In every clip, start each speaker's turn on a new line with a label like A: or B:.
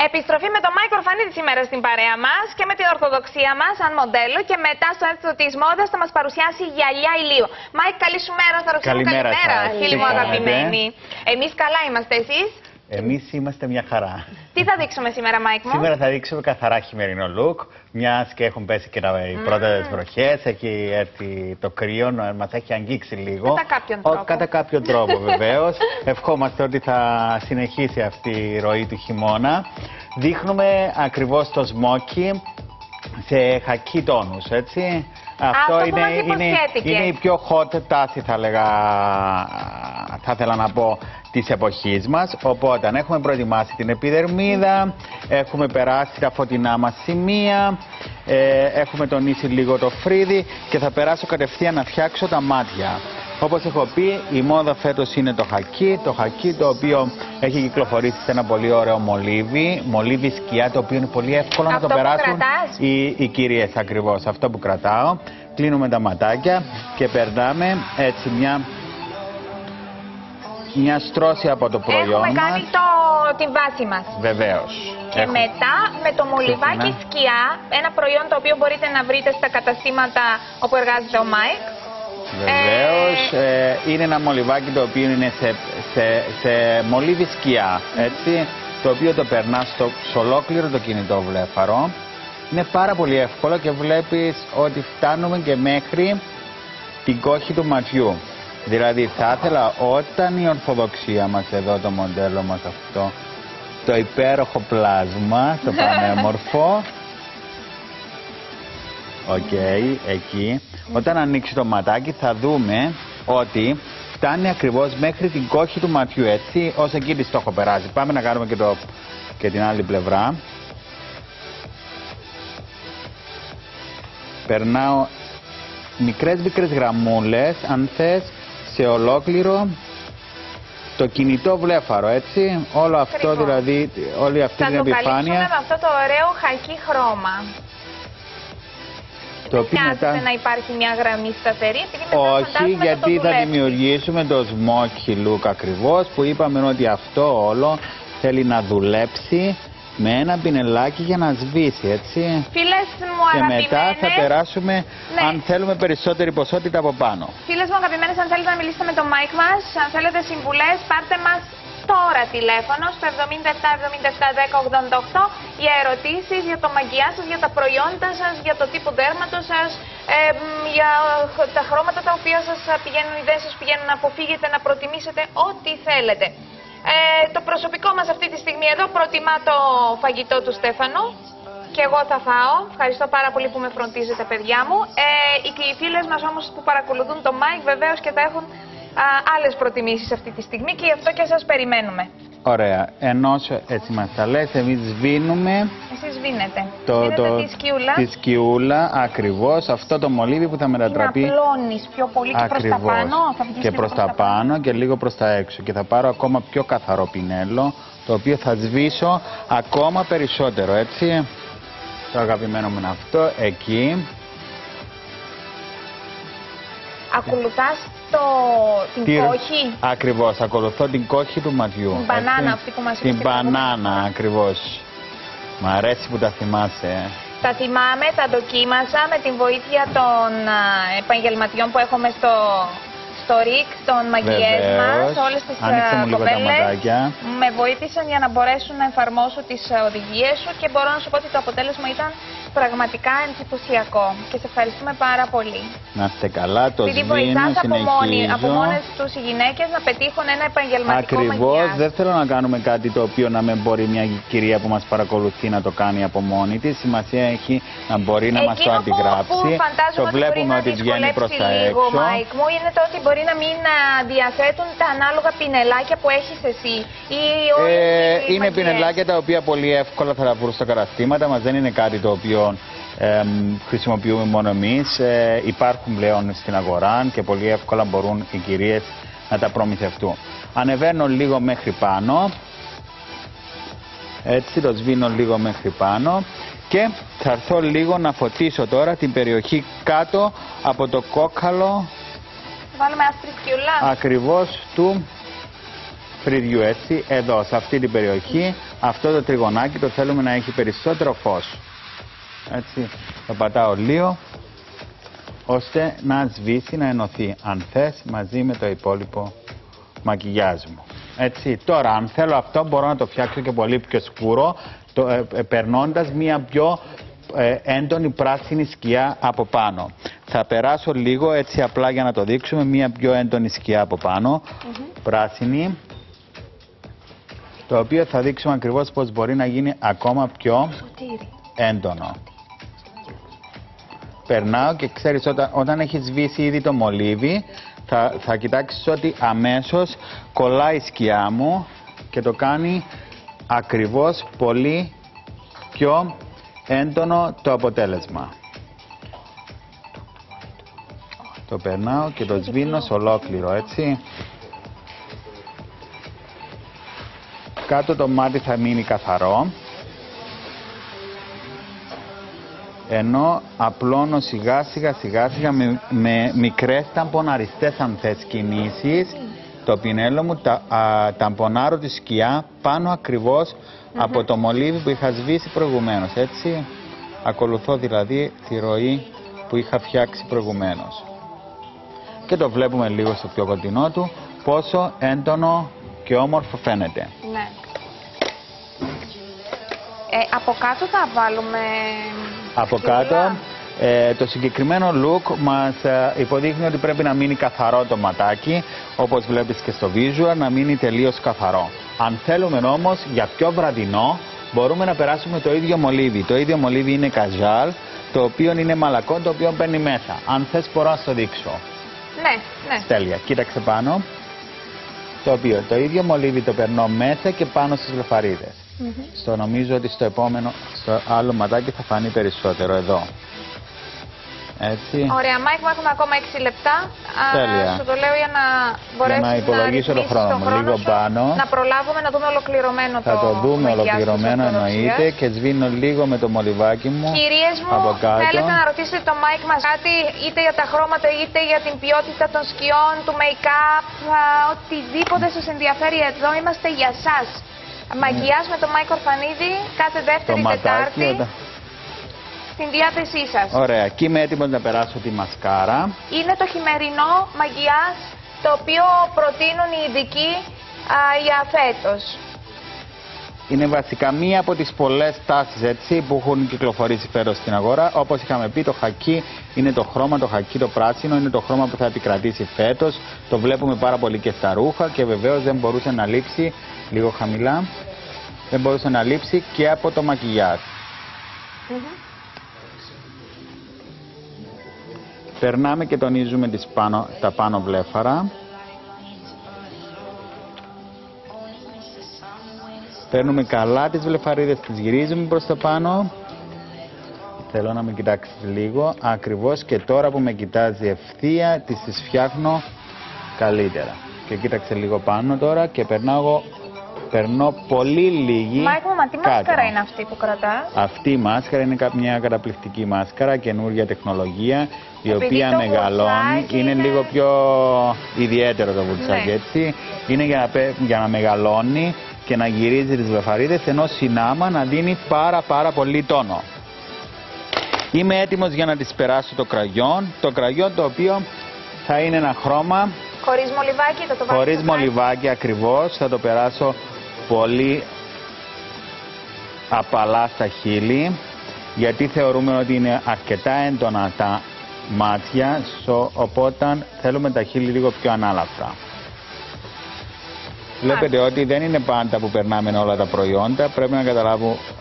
A: Επιστροφή με τον Μάικ Ορφανίδη σήμερα στην παρέα μας και με την Ορθοδοξία μας σαν μοντέλο και μετά στο ένθετο της μόδας θα μας παρουσιάσει γυαλιά ηλίου. Μάικ, καλή σου μέρα,
B: Καλημέρα,
A: φίλοι μου αγαπημένοι. Εμείς καλά είμαστε, εσείς?
B: Εμείς είμαστε μια χαρά.
A: Τι θα δείξουμε σήμερα, Μάικ μου?
B: Σήμερα θα δείξουμε καθαρά χειμερινό look, μιας και έχουν πέσει και οι πρώτες βροχές, έχει έρθει το κρύο, μας έχει αγγίξει λίγο.
A: Κατά κάποιον τρόπο.
B: Κατά κάποιον τρόπο βεβαίως. Ευχόμαστε ότι θα συνεχίσει αυτή η ροή του χειμώνα. Δείχνουμε ακριβώς το σμόκι σε χακί τόνους, έτσι. Αυτό είναι η πιο hot τάση, θα ήθελα να πω, της εποχής μας. Οπότε έχουμε προετοιμάσει την επιδερμίδα, έχουμε περάσει τα φωτεινά μας σημεία, έχουμε τονίσει λίγο το φρύδι και θα περάσω κατευθείαν να φτιάξω τα μάτια. Όπως έχω πει, η μόδα φέτος είναι το χακί, το οποίο έχει κυκλοφορήσει σε ένα πολύ ωραίο μολύβι σκιά, το οποίο είναι πολύ εύκολο να το περάσουν οι κυρίες ακριβώς. Αυτό που κρατάω. Κλείνουμε τα ματάκια και περνάμε έτσι μια στρώση από το προϊόν μας.
A: Έχουμε κάνει την βάση μας.
B: Βεβαίως.
A: Και μετά με το μολυβάκι σκιά, ένα προϊόν το οποίο μπορείτε να βρείτε στα καταστήματα όπου εργάζεται ο Μάικ.
B: Βεβαίως, είναι ένα μολυβάκι το οποίο είναι σε μολύβι σκιά, έτσι, το οποίο το περνάς σε ολόκληρο το κινητό βλέφαρο. Είναι πάρα πολύ εύκολο και βλέπεις ότι φτάνουμε και μέχρι την κόχη του ματιού. Δηλαδή θα ήθελα όταν η Ορθοδοξία μας εδώ, το μοντέλο μας αυτό, το υπέροχο πλάσμα, το πανέμορφο, εκεί, όταν ανοίξει το ματάκι θα δούμε ότι φτάνει ακριβώς μέχρι την κόχη του ματιού, έτσι, ως εκεί της το έχω περάσει. Πάμε να κάνουμε και την άλλη πλευρά. Περνάω μικρές γραμμούλες, αν θες, σε ολόκληρο το κινητό βλέφαρο, έτσι, όλο αυτό δηλαδή, όλη αυτή την επιφάνεια. Θα το καλύψουμε
A: με αυτό το ωραίο χακί χρώμα. Δεν χρειάζεται να υπάρχει μια γραμμή σταθερή.
B: Όχι, γιατί θα δημιουργήσουμε το smoky look ακριβώς, που είπαμε ότι αυτό όλο θέλει να δουλέψει με ένα πινελάκι για να σβήσει, έτσι.
A: Φίλες μου αγαπημένες.
B: Και μετά θα περάσουμε, αν θέλουμε, περισσότερη ποσότητα από πάνω.
A: Φίλες μου αγαπημένες, αν θέλετε να μιλήσετε με τον Μάικ μας, αν θέλετε συμβουλές, πάρτε μας τώρα τηλέφωνο στο 77-77-10-88 για ερωτήσεις για το μαγκιά σας, για τα προϊόντα σας, για το τύπο δέρματος σας, για τα χρώματα τα οποία σας πηγαίνουν, ιδέες σας πηγαίνουν, να αποφύγετε, να προτιμήσετε ό,τι θέλετε. Το προσωπικό μας αυτή τη στιγμή εδώ προτιμά το φαγητό του Στέφανου και εγώ θα φάω. Ευχαριστώ πάρα πολύ που με φροντίζετε, παιδιά μου. Οι φίλες μας όμως που παρακολουθούν το Μάικ βεβαίως και θα έχουν άλλες προτιμήσεις αυτή τη στιγμή και γι' αυτό και σας περιμένουμε.
B: Ωραία. Ενώ έτσι μας τα λες, εμείς σβήνουμε.
A: Εσείς σβήνετε.
B: Τη σκιούλα, ακριβώς. Αυτό το μολύβι που θα μετατραπεί.
A: Να απλώνεις πιο πολύ και προς τα πάνω.
B: Και προς τα πάνω και λίγο προς τα έξω. Και θα πάρω ακόμα πιο καθαρό πινέλο, το οποίο θα σβήσω ακόμα περισσότερο, έτσι. Το αγαπημένο μου είναι αυτό, εκεί.
A: Ακολουθάς την κόχη.
B: Ακριβώς, ακολουθώ την κόχη του ματιού.
A: Την μπανάνα αυτή που μας
B: Την μπανάνα, ακριβώς. Μ' αρέσει που τα θυμάσαι.
A: Τα θυμάμαι, τα δοκίμασα με την βοήθεια των επαγγελματιών που έχουμε στο ΡΙΚ, των μαγειές μας, όλες τις κοπέλες με βοήθησαν για να μπορέσουν να εφαρμόσω τις οδηγίες σου και μπορώ να σου πω ότι το αποτέλεσμα ήταν πραγματικά εντυπωσιακό και σε ευχαριστούμε πάρα πολύ.
B: Να είστε καλά, το σβήνω, συνεχίζω.
A: Από μόνες τους οι γυναίκες να πετύχουν ένα επαγγελματικό μαγιάζ.
B: Ακριβώς, δεν θέλω να κάνουμε κάτι το οποίο να μην μπορεί μια κυρία που μας παρακολουθεί να το κάνει από μόνη της. Σημασία έχει να μπορεί να μας το αντιγράψει. Το βλέπουμε ότι βγαίνει προς τα έξω.
A: Μάικ μου, είναι το ότι μπορεί να μην διαθέτουν τα ανάλογα πινελάκια που έχεις εσύ.
B: Είναι πινελάκια τα οποία πολύ εύκολα θα τα βρουν στα καταστήματα μας, δεν είναι κάτι το οποίο χρησιμοποιούμε μόνο εμείς. Υπάρχουν πλέον στην αγορά και πολύ εύκολα μπορούν οι κυρίες να τα προμηθευτούν. Ανεβαίνω λίγο μέχρι πάνω, έτσι, το σβήνω λίγο μέχρι πάνω και θα έρθω λίγο να φωτίσω τώρα την περιοχή κάτω από το κόκαλο.
A: Βάλουμε άσπρη σκιούλα.
B: Ακριβώς του φρυδιού, έτσι, εδώ, σε αυτή την περιοχή αυτό το τριγωνάκι το θέλουμε να έχει περισσότερο φως. Έτσι, το πατάω λίγο, ώστε να σβήσει, να ενωθεί, αν θες, μαζί με το υπόλοιπο μακιγιάζ μου. Έτσι, τώρα, αν θέλω αυτό, μπορώ να το φτιάξω και πολύ πιο σκούρο, περνώντας μία πιο έντονη πράσινη σκιά από πάνω. Θα περάσω λίγο, έτσι απλά για να το δείξουμε, μία πιο έντονη σκιά από πάνω, πράσινη, το οποίο θα δείξουμε ακριβώς πώς μπορεί να γίνει ακόμα πιο έντονο. Περνάω και ξέρεις, όταν έχει σβήσει ήδη το μολύβι, θα κοιτάξεις ότι αμέσως κολλάει η σκιά μου και το κάνει ακριβώς πολύ πιο έντονο το αποτέλεσμα. Το περνάω και το σβήνω σε ολόκληρο, έτσι. Κάτω το μάτι θα μείνει καθαρό. Ενώ απλώνω σιγά σιγά με μικρές ταμποναριστές, αν θες, κινήσεις, το πινέλο μου, ταμπονάρω τη σκιά πάνω ακριβώς από το μολύβι που είχα σβήσει προηγουμένως, έτσι. Ακολουθώ δηλαδή τη ροή που είχα φτιάξει προηγουμένως. Και το βλέπουμε λίγο στο πιο κοντινό του, πόσο έντονο και όμορφο φαίνεται.
A: Ναι. Από κάτω θα βάλουμε...
B: Από κάτω, το συγκεκριμένο look μας υποδείχνει ότι πρέπει να μείνει καθαρό το ματάκι, όπως βλέπεις και στο visual, να μείνει τελείως καθαρό. Αν θέλουμε όμως για πιο βραδινό, μπορούμε να περάσουμε το ίδιο μολύβι. Το ίδιο μολύβι είναι καζάλ, το οποίο είναι μαλακό, το οποίο μπαίνει μέσα. Αν θες μπορώ να στο δείξω.
A: Ναι.
B: Στέλια, κοίταξε πάνω. Το οποίο το ίδιο μολύβι το περνώ μέσα και πάνω στις βλεφαρίδες. Στο νομίζω ότι στο άλλο ματάκι θα φανεί περισσότερο εδώ. Έτσι.
A: Ωραία, Μάικ, μου έχουμε ακόμα 6 λεπτά. Σου το λέω για να μπορέσεις
B: να υπολογίσω το χρόνο μου. Λίγο πάνω.
A: Να προλάβουμε να δούμε ολοκληρωμένο
B: θα το δούμε ολοκληρωμένο, εννοείται, και σβήνω λίγο με το μολυβάκι μου.
A: Κυρίες μου, θέλετε να ρωτήσετε το Μάικ μας κάτι, είτε για τα χρώματα, είτε για την ποιότητα των σκιών, του make-up, οτιδήποτε σας ενδιαφέρει, εδώ είμαστε για σας. Μαγιάζ με τον Μάικ Ορφανίδη κάθε Δεύτερη Τετάρτη στην διάθεσή σας.
B: Ωραία, και είμαι έτοιμος να περάσω τη μασκάρα.
A: Είναι το χειμερινό μαγιάζ, το οποίο προτείνουν οι ειδικοί για φέτος.
B: Είναι βασικά μία από τις πολλές τάσεις, έτσι, που έχουν κυκλοφορήσει φέτος στην αγορά. Όπως είχαμε πει, το χακί είναι το χρώμα, το χακί το πράσινο είναι το χρώμα που θα επικρατήσει φέτος. Το βλέπουμε πάρα πολύ και στα ρούχα και βεβαίως δεν μπορούσε να λείψει, λίγο χαμηλά, δεν μπορούσε να λείψει και από το μακιγιάζ. Περνάμε και τονίζουμε τα πάνω βλέφαρα. Παίρνουμε καλά τις βλεφαρίδες, τις γυρίζουμε προς τα πάνω. Θέλω να με κοιτάξεις λίγο. Ακριβώς και τώρα που με κοιτάζει ευθεία, τις φτιάχνω καλύτερα. Και κοίταξε λίγο πάνω τώρα και περνώ πολύ λίγη.
A: Μάικ μου, μα τι μάσκαρα είναι αυτή που κρατάς?
B: Αυτή η μάσκαρα είναι μια καταπληκτική μάσκαρα, καινούργια τεχνολογία, η οποία μεγαλώνει. Είναι λίγο πιο ιδιαίτερο το βουρτσάκι, έτσι. Είναι για να μεγαλώνει και να γυρίζει τις βλεφαρίδες, ενώ συνάμα να δίνει πάρα πολύ τόνο. Είμαι έτοιμος για να τις περάσω το κραγιόν. Το κραγιόν το οποίο θα είναι ένα χρώμα
A: χωρίς μολυβάκι, θα το βάλω.
B: Χωρίς μολυβάκι ακριβώς, θα το περάσω πολύ απαλά στα χείλη, γιατί θεωρούμε ότι είναι αρκετά έντονα τα μάτια, οπότε θέλουμε τα χείλη λίγο πιο ανάλαφρα. Βλέπετε ότι δεν είναι πάντα που περνάμε όλα τα προϊόντα. Πρέπει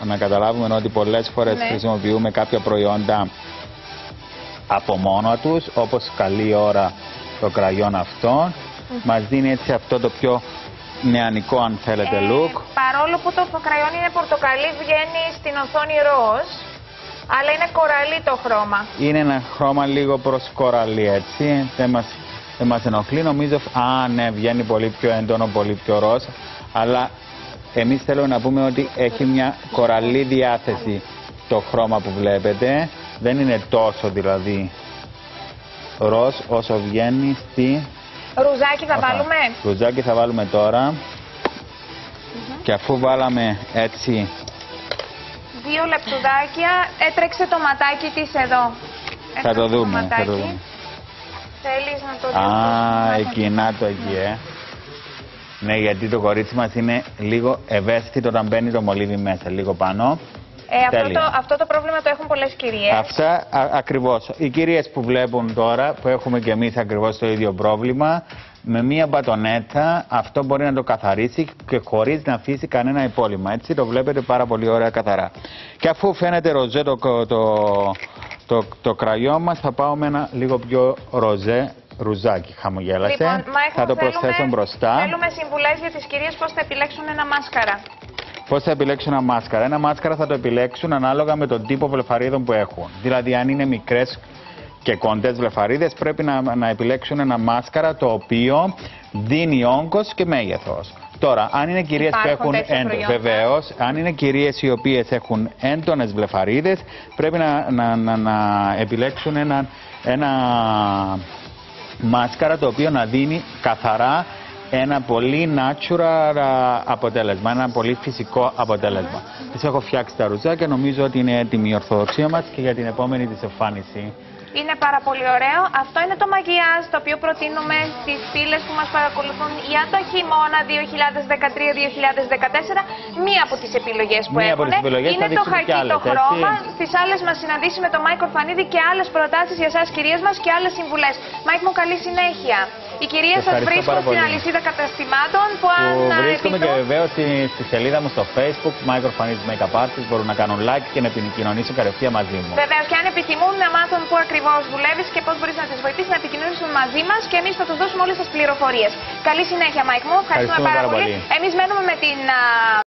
B: να καταλάβουμε ότι πολλές φορές χρησιμοποιούμε κάποια προϊόντα από μόνα τους, όπως καλή ώρα το κραγιόν αυτό. Μας δίνει έτσι αυτό το πιο νεανικό, αν θέλετε, look.
A: Παρόλο που το κραγιόν είναι πορτοκαλί, βγαίνει στην οθόνη ροζ, αλλά είναι κοραλί το χρώμα.
B: Είναι ένα χρώμα λίγο προς κοραλί, έτσι. Δεν μας ενοχλεί, νομίζω. Ναι, βγαίνει πολύ πιο έντονο, πολύ πιο ροζ. Αλλά εμείς θέλουμε να πούμε ότι έχει μια κοραλί διάθεση το χρώμα που βλέπετε. Δεν είναι τόσο δηλαδή ροζ όσο βγαίνει στη...
A: Ρουζάκι θα βάλουμε.
B: Ρουζάκι θα βάλουμε τώρα. Και αφού βάλαμε έτσι
A: 2 λεπτουδάκια, έτρεξε το ματάκι της εδώ.
B: θα το δούμε.
A: Θέλεις να το δεις?
B: Εκεί, να το εκεί, Ναι, γιατί το κορίτσι μας είναι λίγο ευαίσθητο όταν μπαίνει το μολύβι μέσα, λίγο πάνω.
A: Αυτό το πρόβλημα το έχουν πολλές κυρίες.
B: Αυτά ακριβώς. Οι κυρίες που βλέπουν τώρα, που έχουμε και εμείς ακριβώς το ίδιο πρόβλημα, με μία μπατονέτα αυτό μπορεί να το καθαρίσει και χωρίς να αφήσει κανένα υπόλοιμα. Έτσι το βλέπετε πάρα πολύ ωραία καθαρά. Και αφού φαίνεται ροζέ το κραγιό μας, θα πάω με ένα λίγο πιο ροζέ ρουζάκι. Χαμογέλασε.
A: Λοιπόν,
B: θα το προσθέσω μπροστά.
A: Θέλουμε συμβουλές για τις κυρίες πώς θα επιλέξουν ένα μάσκαρα.
B: Πώς θα επιλέξουν ένα μάσκαρα? Ένα μάσκαρα θα το επιλέξουν ανάλογα με τον τύπο βλεφαρίδων που έχουν. Δηλαδή, αν είναι μικρές και κοντές βλεφαρίδες, πρέπει να επιλέξουν ένα μάσκαρα το οποίο δίνει όγκος και μέγεθος. Τώρα, αν είναι κυρίες που έχουν βεβαίως, αν είναι κυρίες οι οποίες έχουν έντονες βλεφαρίδες, πρέπει να επιλέξουν ένα μάσκαρα το οποίο να δίνει καθαρά ένα πολύ natural αποτέλεσμα, ένα πολύ φυσικό αποτέλεσμα. Τις έχω φτιάξει τα ρουζάκια, νομίζω ότι είναι έτοιμη η ορθοδοξία μας και για την επόμενη της εμφάνιση.
A: Είναι πάρα πολύ ωραίο. Αυτό είναι το μαγιάζ το οποίο προτείνουμε στις φίλες που μας παρακολουθούν για το χειμώνα 2013-2014. Μία από τις επιλογές που έχουν είναι το χακί το χρώμα. Στις άλλες μας συναντήσει με το Μάικ Ορφανίδη και άλλες προτάσεις για εσάς κυρίες μας και άλλες συμβουλές. Μάικ μου, καλή συνέχεια. Οι κυρίες σας βρίσκουν στην αλυσίδα καταστημάτων που
B: βρίσκομαι και βεβαίως στη σελίδα μου στο Facebook, Mike Orphanidis Makeup Artist. Μπορούν να κάνουν like και να επικοινωνήσουν κατευθείαν μαζί μου.
A: Βεβαίως, και αν επιθυμούν να μάθουν πού ακριβώς δουλεύεις και πώς μπορείς να τις βοηθήσεις να επικοινωνήσουν μαζί μας και εμείς θα τους δώσουμε όλες τις πληροφορίες. Καλή συνέχεια, Mike μου. Ευχαριστούμε πάρα πολύ. Εμείς μένουμε με την